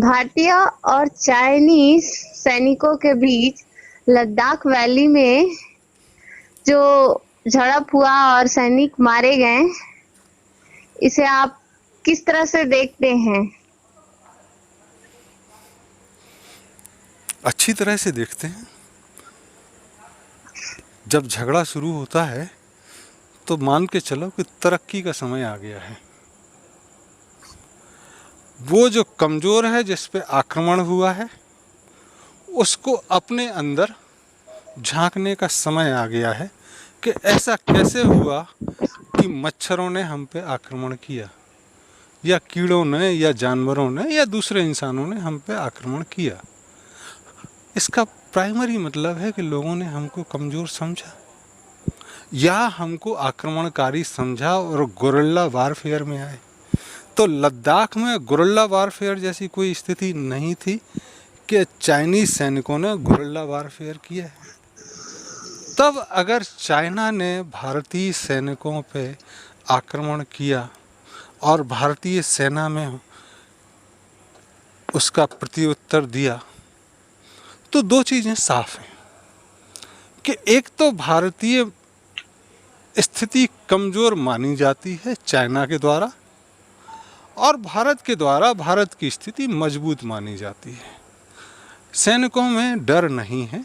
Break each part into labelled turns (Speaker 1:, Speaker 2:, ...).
Speaker 1: भारतीय और चाइनीज सैनिकों के बीच लद्दाख वैली में जो झड़प हुआ और सैनिक मारे गए, इसे आप किस तरह से देखते हैं?
Speaker 2: अच्छी तरह से देखते हैं। जब झगड़ा शुरू होता है तो मान के चलो कि तरक्की का समय आ गया है। वो जो कमज़ोर है, जिस पे आक्रमण हुआ है, उसको अपने अंदर झांकने का समय आ गया है कि ऐसा कैसे हुआ कि मच्छरों ने हम पे आक्रमण किया, या कीड़ों ने, या जानवरों ने, या दूसरे इंसानों ने हम पे आक्रमण किया। इसका प्राइमरी मतलब है कि लोगों ने हमको कमज़ोर समझा या हमको आक्रमणकारी समझा और गुरिल्ला वारफेयर में आए। तो लद्दाख में गुरिल्ला वारफेयर जैसी कोई स्थिति नहीं थी कि चाइनीज सैनिकों ने गुरिल्ला वारफेयर किया है। तब अगर चाइना ने भारतीय सैनिकों पे आक्रमण किया और भारतीय सेना में उसका प्रत्युत्तर दिया, तो दो चीज़ें साफ हैं कि एक तो भारतीय स्थिति कमज़ोर मानी जाती है चाइना के द्वारा, और भारत के द्वारा भारत की स्थिति मजबूत मानी जाती है। सैनिकों में डर नहीं है,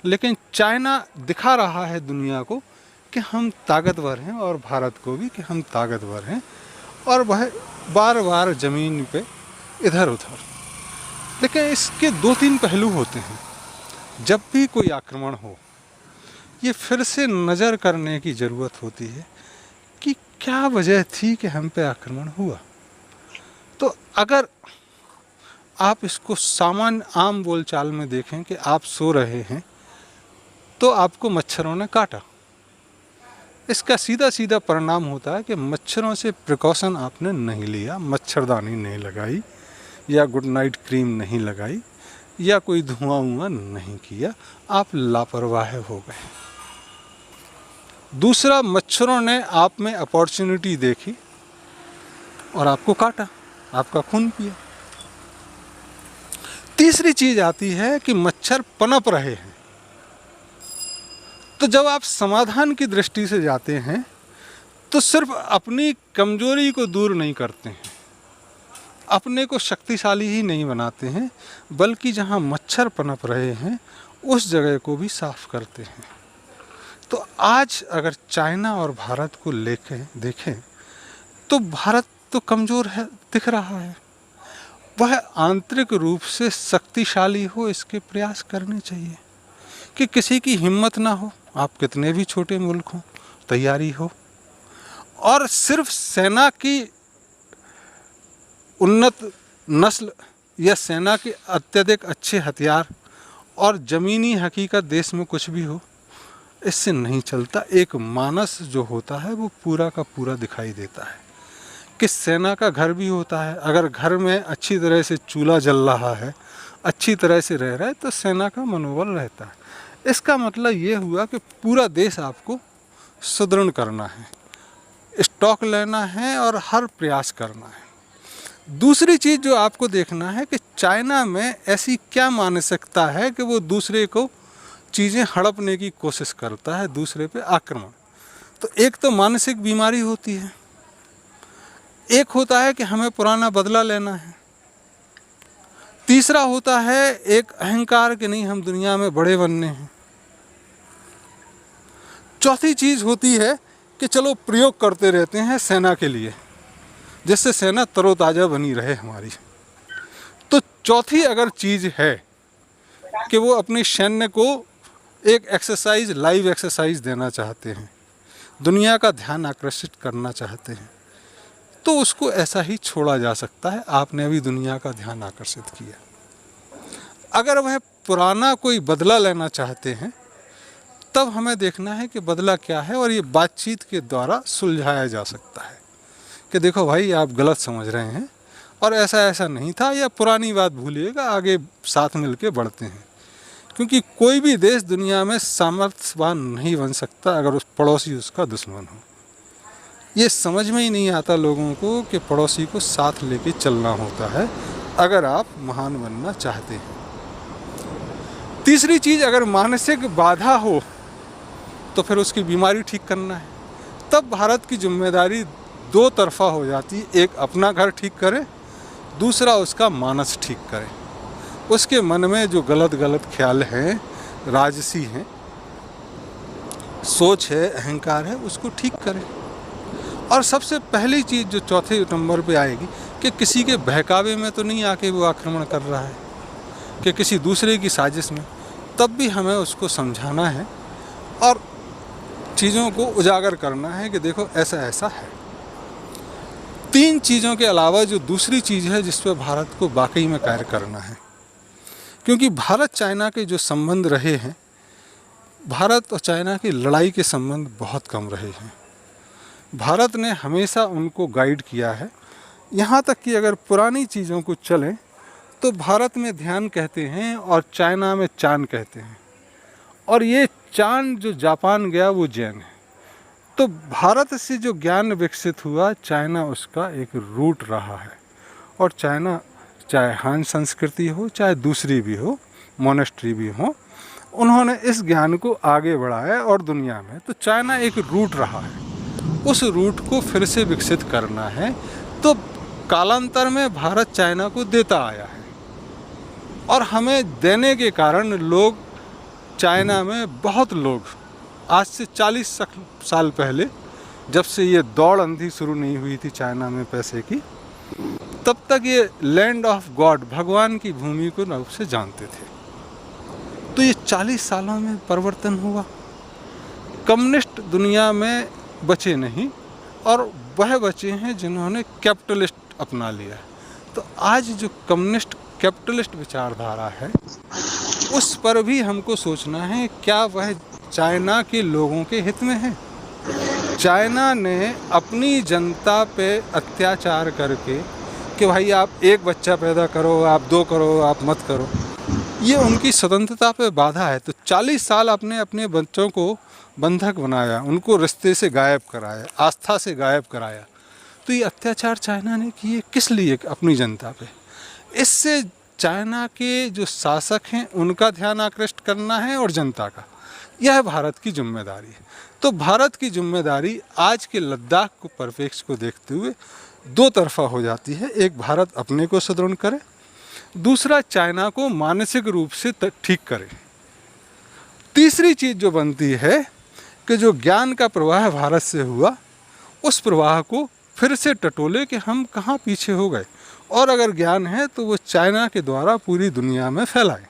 Speaker 2: लेकिन चाइना दिखा रहा है दुनिया को कि हम ताकतवर हैं, और भारत को भी कि हम ताकतवर हैं, और वह बार बार ज़मीन पे इधर उधर। लेकिन इसके दो तीन पहलू होते हैं। जब भी कोई आक्रमण हो, ये फिर से नज़र करने की ज़रूरत होती है कि क्या वजह थी कि हम पे आक्रमण हुआ। तो अगर आप इसको सामान्य आम बोलचाल में देखें कि आप सो रहे हैं तो आपको मच्छरों ने काटा, इसका सीधा सीधा परिणाम होता है कि मच्छरों से प्रिकॉशन आपने नहीं लिया, मच्छरदानी नहीं लगाई, या गुड नाइट क्रीम नहीं लगाई, या कोई धुआं वुआं नहीं किया, आप लापरवाह हो गए। दूसरा, मच्छरों ने आप में अपॉर्चुनिटी देखी और आपको काटा, आपका खून पिया। तीसरी चीज आती है कि मच्छर पनप रहे हैं। तो जब आप समाधान की दृष्टि से जाते हैं तो सिर्फ अपनी कमजोरी को दूर नहीं करते हैं, अपने को शक्तिशाली ही नहीं बनाते हैं, बल्कि जहां मच्छर पनप रहे हैं उस जगह को भी साफ करते हैं। तो आज अगर चाइना और भारत को लेके देखें तो भारत तो कमज़ोर है, दिख रहा है। वह आंतरिक रूप से शक्तिशाली हो, इसके प्रयास करने चाहिए कि किसी की हिम्मत ना हो, आप कितने भी छोटे मुल्क हों, तैयारी हो, और सिर्फ सेना की उन्नत नस्ल या सेना के अत्यधिक अच्छे हथियार और ज़मीनी हकीकत देश में कुछ भी हो, इससे नहीं चलता। एक मानस जो होता है वो पूरा का पूरा दिखाई देता है कि सेना का घर भी होता है। अगर घर में अच्छी तरह से चूल्हा जल रहा है, अच्छी तरह से रह रहा है, तो सेना का मनोबल रहता है। इसका मतलब ये हुआ कि पूरा देश आपको सुदृढ़ करना है, स्टॉक लेना है और हर प्रयास करना है। दूसरी चीज़ जो आपको देखना है कि चाइना में ऐसी क्या मानसिकता है कि वो दूसरे को चीज़ें हड़पने की कोशिश करता है, दूसरे पे आक्रमण। तो एक तो मानसिक बीमारी होती है, एक होता है कि हमें पुराना बदला लेना है, तीसरा होता है एक अहंकार कि नहीं हम दुनिया में बड़े बनने हैं, चौथी चीज़ होती है कि चलो प्रयोग करते रहते हैं सेना के लिए, जिससे सेना तरोताज़ा बनी रहे हमारी। तो चौथी अगर चीज़ है कि वो अपनी सैन्य को एक एक्सरसाइज, लाइव एक्सरसाइज देना चाहते हैं, दुनिया का ध्यान आकर्षित करना चाहते हैं, तो उसको ऐसा ही छोड़ा जा सकता है। आपने अभी दुनिया का ध्यान आकर्षित किया। अगर वह पुराना कोई बदला लेना चाहते हैं तब हमें देखना है कि बदला क्या है, और ये बातचीत के द्वारा सुलझाया जा सकता है कि देखो भाई आप गलत समझ रहे हैं और ऐसा ऐसा नहीं था, या पुरानी बात भूलिएगा, आगे साथ मिल के बढ़ते हैं। क्योंकि कोई भी देश दुनिया में सामर्थ्यवान नहीं बन सकता अगर उस पड़ोसी उसका दुश्मन हो। ये समझ में ही नहीं आता लोगों को कि पड़ोसी को साथ लेके चलना होता है, अगर आप महान बनना चाहते हैं। तीसरी चीज़, अगर मानसिक बाधा हो तो फिर उसकी बीमारी ठीक करना है। तब भारत की जिम्मेदारी दो तरफा हो जाती है, एक अपना घर ठीक करे, दूसरा उसका मानस ठीक करे। उसके मन में जो गलत गलत ख्याल हैं, राजसी हैं, सोच है, अहंकार है, उसको ठीक करे। और सबसे पहली चीज़ जो चौथे नंबर पे आएगी कि किसी के बहकावे में तो नहीं आके वो आक्रमण कर रहा है, कि किसी दूसरे की साजिश में, तब भी हमें उसको समझाना है और चीज़ों को उजागर करना है कि देखो ऐसा ऐसा है। तीन चीज़ों के अलावा जो दूसरी चीज़ है जिस पर भारत को वाकई में कार्य करना है, क्योंकि भारत चाइना के जो संबंध रहे हैं, भारत और चाइना की लड़ाई के संबंध बहुत कम रहे हैं। भारत ने हमेशा उनको गाइड किया है। यहाँ तक कि अगर पुरानी चीज़ों को चलें तो भारत में ध्यान कहते हैं और चाइना में चांद कहते हैं, और ये चांद जो जापान गया वो जैन है। तो भारत से जो ज्ञान विकसित हुआ, चाइना उसका एक रूट रहा है। और चाइना, चाहे हान संस्कृति हो चाहे दूसरी भी हो, मोनेस्ट्री भी हो, उन्होंने इस ज्ञान को आगे बढ़ाया और दुनिया में, तो चाइना एक रूट रहा है, उस रूट को फिर से विकसित करना है। तो कालांतर में भारत चाइना को देता आया है, और हमें देने के कारण लोग चाइना में, बहुत लोग आज से 40 साल पहले, जब से ये दौड़ अंधी शुरू नहीं हुई थी चाइना में पैसे की, तब तक ये लैंड ऑफ गॉड, भगवान की भूमि को रूप से जानते थे। तो ये 40 सालों में परिवर्तन हुआ। कम्युनिस्ट दुनिया में बचे नहीं, और वह बचे हैं जिन्होंने कैपिटलिस्ट अपना लिया। तो आज जो कम्युनिस्ट कैपिटलिस्ट विचारधारा है, उस पर भी हमको सोचना है, क्या वह चाइना के लोगों के हित में है। चाइना ने अपनी जनता पे अत्याचार करके कि भाई आप एक बच्चा पैदा करो, आप 2 करो, आप मत करो, ये उनकी स्वतंत्रता पे बाधा है। तो 40 साल आपने अपने बच्चों को बंधक बनाया, उनको रिश्ते से गायब कराया, आस्था से गायब कराया। तो ये अत्याचार चाइना ने किए किस लिए? अपनी जनता पे। इससे चाइना के जो शासक हैं उनका ध्यान आकृष्ट करना है और जनता का, यह भारत की जिम्मेदारी है। तो भारत की जिम्मेदारी आज के लद्दाख को परिप्रेक्ष्य को देखते हुए दो तरफा हो जाती है। एक, भारत अपने को सुदृढ़ करे, दूसरा चाइना को मानसिक रूप से ठीक करे। तीसरी चीज़ जो बनती है कि जो ज्ञान का प्रवाह भारत से हुआ, उस प्रवाह को फिर से टटोले कि हम कहाँ पीछे हो गए, और अगर ज्ञान है तो वो चाइना के द्वारा पूरी दुनिया में फैलाए।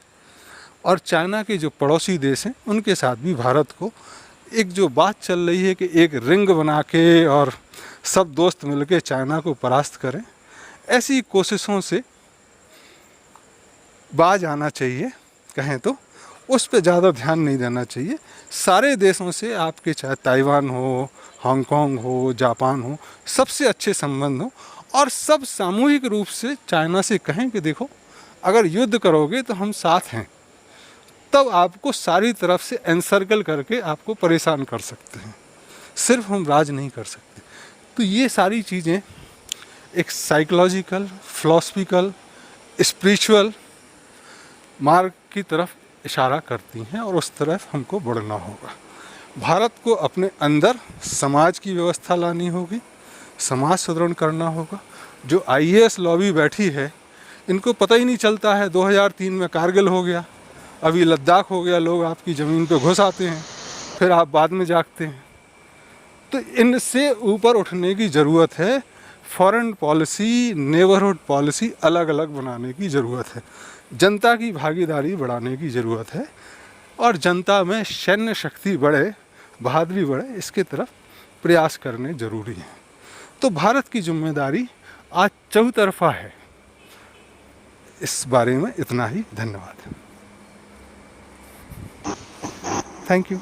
Speaker 2: और चाइना के जो पड़ोसी देश हैं उनके साथ भी भारत को, एक जो बात चल रही है कि एक रिंग बना के और सब दोस्त मिलके चाइना को परास्त करें, ऐसी कोशिशों से बाज आना चाहिए, कहें तो उस पर ज़्यादा ध्यान नहीं देना चाहिए। सारे देशों से आपके, चाहे ताइवान हो, हांगकांग हो, जापान हो, सबसे अच्छे संबंध हो, और सब सामूहिक रूप से चाइना से कहें कि देखो अगर युद्ध करोगे तो हम साथ हैं, तब आपको सारी तरफ से एनसर्कल करके आपको परेशान कर सकते हैं, सिर्फ हम राज नहीं कर सकते। तो ये सारी चीज़ें एक साइकोलॉजिकल, फिलॉसफिकल, स्पिरिचुअल मार्ग की तरफ इशारा करती हैं, और उस तरफ हमको बढ़ना होगा। भारत को अपने अंदर समाज की व्यवस्था लानी होगी, समाज सुदृढ़ करना होगा। जो IAS लॉबी बैठी है, इनको पता ही नहीं चलता है 2003 में कारगिल हो गया, अभी लद्दाख हो गया, लोग आपकी ज़मीन पे घुस आते हैं, फिर आप बाद में जागते हैं। तो इनसे ऊपर उठने की ज़रूरत है। फॉरेन पॉलिसी, नेबरहुड पॉलिसी अलग अलग बनाने की ज़रूरत है। जनता की भागीदारी बढ़ाने की ज़रूरत है, और जनता में सैन्य शक्ति बढ़े, बहादुरी बढ़े, इसके तरफ प्रयास करने ज़रूरी हैं। तो भारत की जिम्मेदारी आज चौतरफा है। इस बारे में इतना ही। धन्यवाद। Thank you.